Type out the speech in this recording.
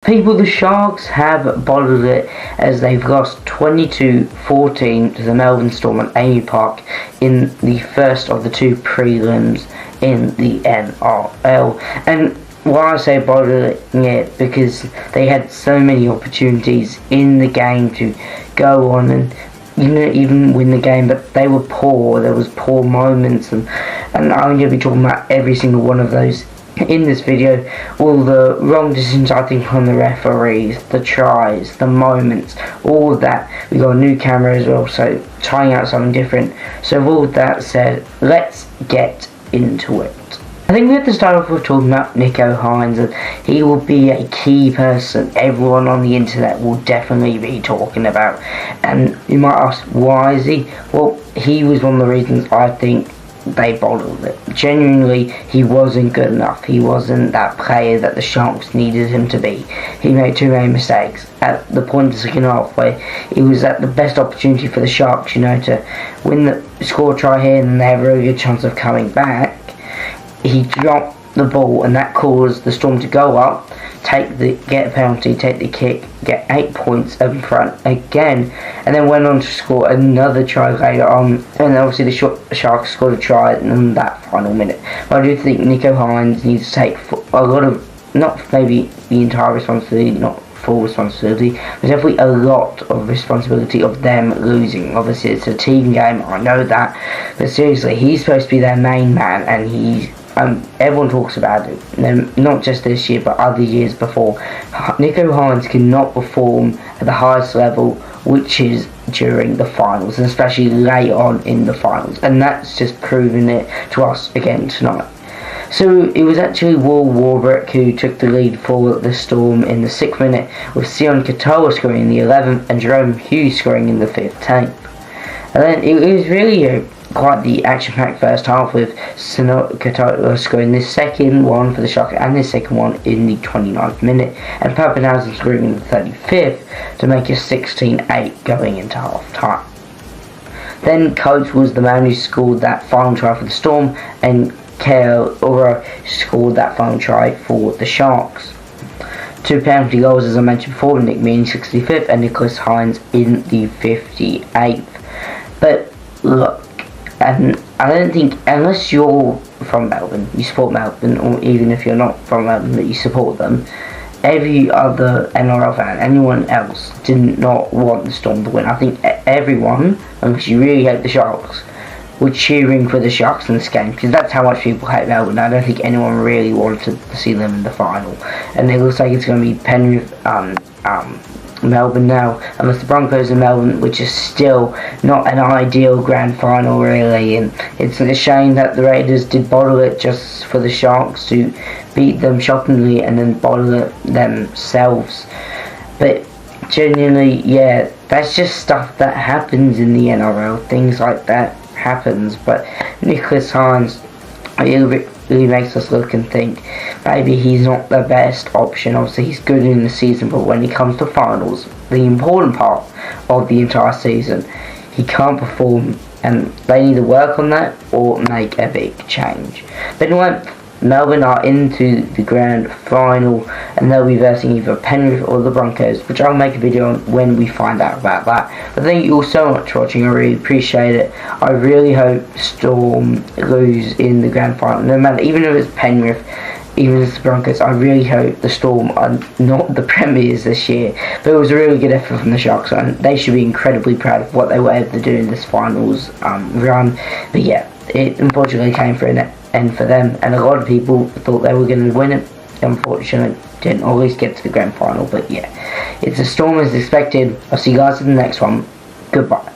People, the Sharks have bottled it as they've lost 22-14 to the Melbourne Storm at Amy Park in the first of the two prelims in the NRL. And why I say bottling it, because they had so many opportunities in the game to go on and even win the game, but they were poor. There was poor moments, and I'm going to be talking about every single one of those in this video. All the wrong decisions, I think, from the referees, the tries, the moments, all of that. We got a new camera as well, so trying out something different. So with all that said, let's get into it. I think we have to start off with talking about Nico Hynes, and he will be a key person everyone on the internet will definitely be talking about. And you might ask, why is he? Well, he was one of the reasons I think they bottled it. Genuinely, he wasn't good enough. He wasn't that player that the Sharks needed him to be. He made too many mistakes at the point of the second half, where he was at the best opportunity for the Sharks, to win the score try here, and they have a really good chance of coming back. He dropped the ball, and that caused the Storm to go up, get a penalty, take the kick, get 8 points in front again, and then went on to score another try later on. And then obviously the Sharks scored a try in that final minute. But I do think Nico Hynes needs to take a lot of, not maybe the entire responsibility, not full responsibility, but definitely a lot of responsibility of them losing. Obviously it's a team game, I know that, but seriously, he's supposed to be their main man, and he's everyone talks about it, and not just this year but other years before. Nico Hynes cannot perform at the highest level, which is during the finals, and especially late on in the finals, and that's just proving it to us again tonight. So it was actually Will Warbrick who took the lead for the Storm in the 6th minute, with Sion Katoa scoring in the 11th and Jerome Hughes scoring in the 15th. And then it was really quite the action-packed first half, with Katoa scoring this second one for the Sharks and this second one in the 29th minute, and Pappenhausen scoring in the 35th to make it 16-8 going into half-time. Then Coates was the man who scored that final try for the Storm, and Kale Uro scored that final try for the Sharks. Two penalty goals, as I mentioned before, Nick Meaney 65th and Nicholas Hynes in the 58th. But look, and I don't think, unless you're from Melbourne, you support Melbourne, or even if you're not from Melbourne but you support them, every other NRL fan, anyone else, did not want the Storm to win. I think everyone, unless you really hate the Sharks, were cheering for the Sharks in this game, because that's how much people hate Melbourne. I don't think anyone really wanted to see them in the final, and it looks like it's going to be Penrith, Melbourne now, unless the Broncos in Melbourne, which is still not an ideal grand final really, and it's a shame that the Raiders did bottle it just for the Sharks to beat them shockingly and then bottle it themselves. But genuinely, yeah, that's just stuff that happens in the NRL. Things like that happens, but Nicholas Hynes really makes us look and think maybe he's not the best option. Obviously he's good in the season, but when he comes to finals, the important part of the entire season, he can't perform, and they need to work on that or make a big change. But anyway, Melbourne are into the grand final, and they'll be versing either Penrith or the Broncos, which I'll make a video on when we find out about that. But thank you all so much for watching. I really appreciate it. I really hope Storm lose in the grand final, no matter, even if it's Penrith, even if it's the Broncos. I really hope the Storm are not the premiers this year. But it was a really good effort from the Sharks, and they should be incredibly proud of what they were able to do in this finals run. But yeah, it unfortunately came for an end for them, and a lot of people thought they were going to win it. Unfortunately, didn't always get to the grand final. But yeah, it's a Storm as expected. I'll see you guys in the next one. Goodbye.